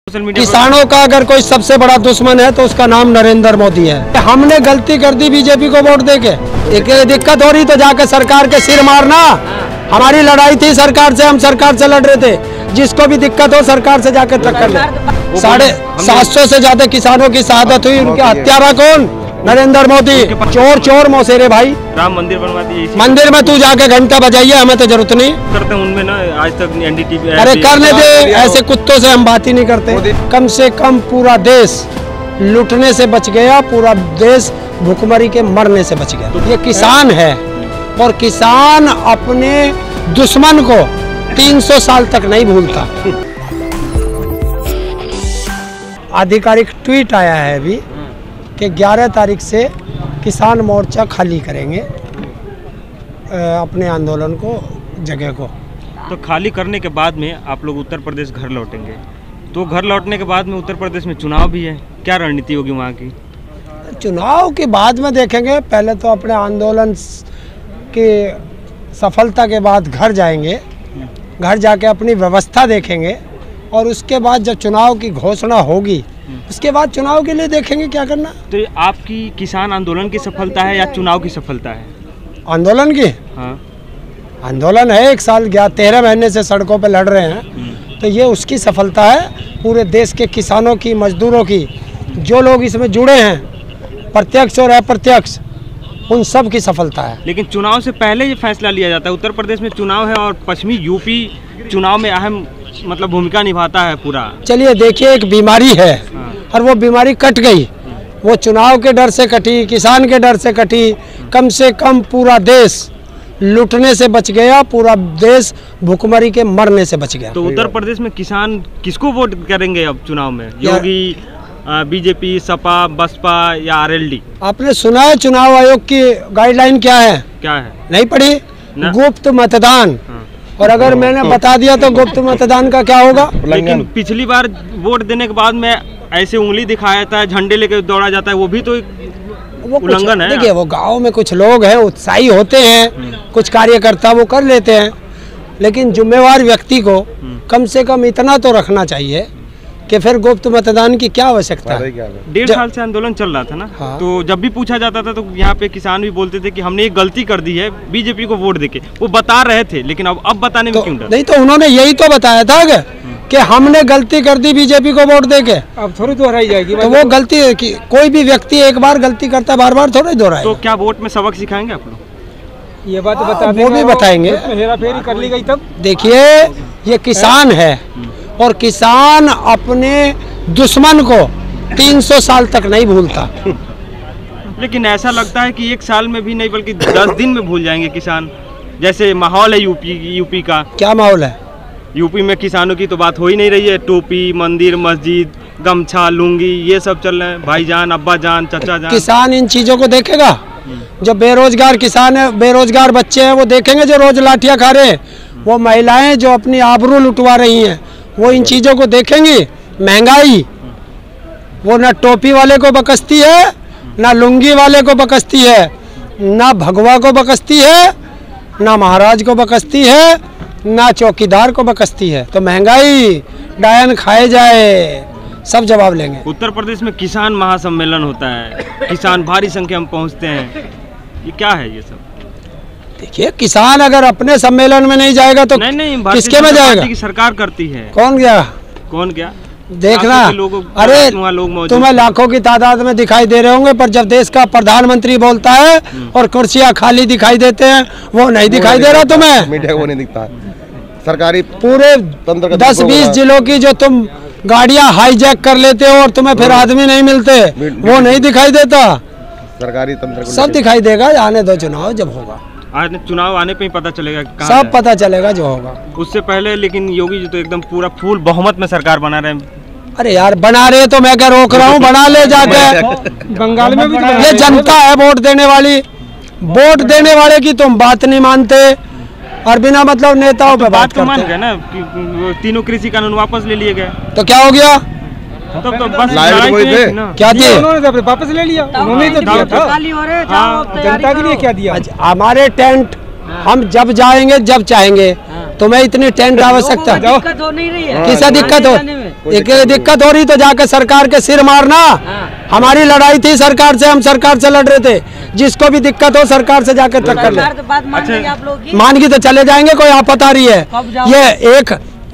किसानों का अगर कोई सबसे बड़ा दुश्मन है तो उसका नाम नरेंद्र मोदी है। हमने गलती कर दी बीजेपी को वोट देके। एक दिक्कत हो रही तो जाके सरकार के सिर मारना। हमारी लड़ाई थी सरकार से, हम सरकार से लड़ रहे थे। जिसको भी दिक्कत हो सरकार से जाके टक्कर ले। 750 से ज्यादा किसानों की शहादत हुई। उनके हत्यारा कौन? नरेंद्र मोदी। चोर चोर मौसेरे भाई। राम मंदिर बनवा दिए। मंदिर में तू जाके घंटा बजाइए, हमें तो जरूरत नहीं करते उनमें ना। आज तक एनडीटीवी अरे करने दे, ऐसे कुत्तों से हम बात ही नहीं करते। कम से कम पूरा देश लूटने से बच गया, पूरा देश भूखमरी के मरने से बच गया। ये किसान है और किसान अपने दुश्मन को 300 साल तक नहीं भूलता। आधिकारिक ट्वीट आया है अभी कि 11 तारीख से किसान मोर्चा खाली करेंगे अपने आंदोलन को, जगह को। तो खाली करने के बाद में आप लोग उत्तर प्रदेश घर लौटेंगे, तो घर लौटने के बाद में उत्तर प्रदेश में चुनाव भी है, क्या रणनीति होगी वहाँ की? चुनाव के बाद में देखेंगे। पहले तो अपने आंदोलन की सफलता के बाद घर जाएंगे, घर जाके अपनी व्यवस्था देखेंगे और उसके बाद जब चुनाव की घोषणा होगी उसके बाद चुनाव के लिए देखेंगे क्या करना। तो आपकी किसान आंदोलन की सफलता है या चुनाव की सफलता है? आंदोलन की? हाँ, आंदोलन है। 1 साल गया, 13 महीने से सड़कों पे लड़ रहे हैं, तो ये उसकी सफलता है। पूरे देश के किसानों की, मजदूरों की, जो लोग इसमें जुड़े हैं प्रत्यक्ष और अप्रत्यक्ष, उन सब की सफलता है। लेकिन चुनाव से पहले ये फैसला लिया जाता है। उत्तर प्रदेश में चुनाव है और पश्चिमी यूपी चुनाव में अहम भूमिका निभाता है पूरा। चलिए देखिए, एक बीमारी है और वो बीमारी कट गई। वो चुनाव के डर से कटी, किसान के डर से कटी। कम से कम पूरा देश लूटने से बच गया, पूरा देश भूखमरी के मरने से बच गया। तो उत्तर प्रदेश में किसान किसको वोट करेंगे अब चुनाव में? योगी, बीजेपी, सपा, बसपा या आरएलडी? आपने सुना है चुनाव आयोग की गाइडलाइन क्या है? क्या है? नहीं पढ़ी? गुप्त मतदान। और अगर मैंने बता दिया तो गुप्त मतदान का क्या होगा? लेकिन पिछली बार वोट देने के बाद में ऐसे उंगली दिखाया जाता है, झंडे लेके दौड़ा जाता है, वो भी तो उल्लंघन है। देखिए, वो गांव में कुछ लोग हैं उत्साही होते हैं, कुछ कार्यकर्ता वो कर लेते हैं, लेकिन जिम्मेवार व्यक्ति को कम से कम इतना तो रखना चाहिए कि फिर गुप्त मतदान की क्या आवश्यकता है। 1.5 साल से आंदोलन चल रहा था ना। हाँ। तो जब भी पूछा जाता था तो यहाँ पे किसान भी बोलते थे कि हमने एक गलती कर दी है बीजेपी को वोट देके। वो बता रहे थे, लेकिन अब बताने में क्यों डर? नहीं, तो उन्होंने यही तो बताया था कि हमने गलती कर दी बीजेपी को वोट देके। अब थोड़ी दोहराई जाएगी। तो वो गलती की कोई भी व्यक्ति एक बार गलती करता है, बार बार थोड़ी दोहराए। तो क्या वोट में सबक सिखाएंगे आप लोग? ये बात बता दें, वो भी बताएंगे। हेराफेरी कर ली गई तब। देखिए, ये किसान है और किसान अपने दुश्मन को 300 साल तक नहीं भूलता। लेकिन ऐसा लगता है कि 1 साल में भी नहीं बल्कि 10 दिन में भूल जाएंगे किसान। जैसे माहौल है यूपी का। क्या माहौल है? यूपी में किसानों की तो बात हो ही नहीं रही है। टोपी, मंदिर, मस्जिद, गमछा, लुंगी, ये सब चल रहे हैं। भाईजान, अब्बा जान, चचा जान। किसान इन चीजों को देखेगा? जो बेरोजगार किसान है, बेरोजगार बच्चे हैं, वो देखेंगे जो रोज लाठियां खा रहे हैं। वो महिलाएं जो अपनी आबरू लुटवा रही हैं, वो इन चीजों को देखेंगी। महंगाई, वो ना टोपी वाले को बकसती है, ना लुंगी वाले को बकसती है, ना भगवा को बकसती है, ना महाराज को बकसती है, ना चौकीदार को बकसती है। तो महंगाई डायन खाए जाए, सब जवाब लेंगे। उत्तर प्रदेश में किसान महासम्मेलन होता है, किसान भारी संख्या में पहुंचते हैं, ये क्या है ये सब? देखिए, किसान अगर अपने सम्मेलन में नहीं जाएगा तो नहीं, किसके में जाएगा? की सरकार करती है। कौन गया? कौन गया? देखना। अरे तुम्हें लाखों की तादाद में दिखाई दे रहे होंगे, पर जब देश का प्रधानमंत्री बोलता है और कुर्सियां खाली दिखाई देते हैं, वो नहीं दिखाई दे रहा तुम्हें। मीडिया को नहीं दिखता। सरकारी पूरे 10-20 जिलों की जो तुम गाड़ियां हाईजैक कर लेते हो और तुम्हें फिर आदमी नहीं मिलते, वो नहीं दिखाई देता। सरकारी तंत्र सब दिखाई देगा। आने दो, चुनाव जब होगा। चुनाव आने पे ही पता चलेगा, सब पता चलेगा जो होगा। उससे पहले लेकिन योगी जी तो एकदम पूरा फुल बहुमत में सरकार बना रहे हैं। अरे यार, बना रहे तो मैं क्या रोक रहा हूँ? बना ले जाके। बंगाल में भी ये जनता है वोट देने वाली। वोट देने वाले की तुम बात नहीं मानते और बिना मतलब नेताओं पे बात तो मान गए ना कि तीनों कृषि कानून वापस ले लिए गए, तो क्या हो गया? तो बस क्या दिए? उन्होंने वापस ले लिया। उन्होंने तो दिया था। जनता के लिए क्या दिया? हमारे टेंट हम जब जाएंगे जब चाहेंगे। तुम्हें इतनी टेंट आवश्यकता? किससे दिक्कत हो? एक दिक्कत हो रही तो जाके सरकार के सिर मारना। हमारी लड़ाई थी सरकार से, हम सरकार से लड़ रहे थे। जिसको भी दिक्कत हो सरकार से जाकर टक्कर ले। अच्छा, आप लोग मान की तो चले जाएंगे, कोई आफत आ रही है। ये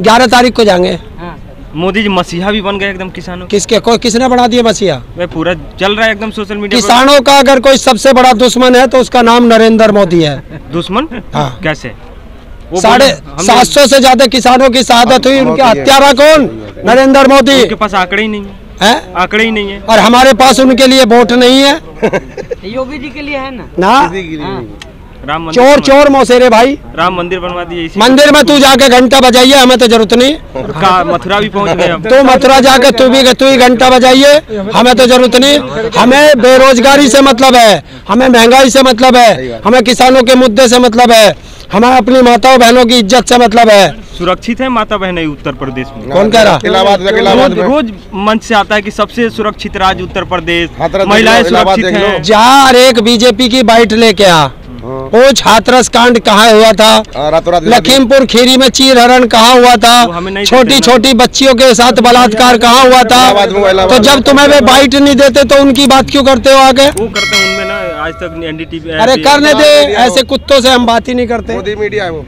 11 तारीख को जाएंगे। मोदी जी मसीहा भी बन गए एकदम किसानों के। किसने बना दिया मसीहा? वह पूरा चल रहा है एकदम सोशल मीडिया पर। किसानों का अगर कोई सबसे बड़ा दुश्मन है तो उसका नाम नरेंद्र मोदी है। दुश्मन? हाँ। कैसे? 750 से ज्यादा किसानों की शहादत हुई, उनके हत्यारा कौन? नरेंद्र मोदी। उनके पास आंकड़े ही नहीं है, आंकड़े ही नहीं है। और हमारे पास उनके लिए वोट नहीं है। योगी जी के लिए है ना राम मंदिर चोर चोर मौसेरे भाई, राम मंदिर बनवा दिए। इसी मंदिर में तू जाके घंटा बजाइए, हमें तो जरूरत नहीं। मथुरा भी पहुंच गए अब। तो मथुरा जाके तू ही घंटा बजाइए, हमें तो जरूरत नहीं। हमें बेरोजगारी से मतलब है, हमें महंगाई से मतलब है, हमें किसानों के मुद्दे से मतलब है, हमें अपनी माताओं बहनों की इज्जत से मतलब है। सुरक्षित है माता बहनें उत्तर प्रदेश में? कौन कह रहा? रोज मंच से आता है कि सबसे सुरक्षित राज्य उत्तर प्रदेश, महिलाएं सुरक्षित हैं। जा एक बीजेपी की बाइट लेके आ, वो हाथरस कांड कहाँ हुआ था? लखीमपुर खीरी में चीर हरण कहाँ हुआ था? छोटी छोटी बच्चियों के साथ बलात्कार कहाँ हुआ था? तो जब तुम्हें वे बाइट नहीं देते तो उनकी बात क्यों करते हो आगे? वो करते हैं उनमें ना, आज तक एनडीटीवी। अरे करने दे, ऐसे कुत्तों से हम बात ही नहीं करते। मोदी मीडिया है वो।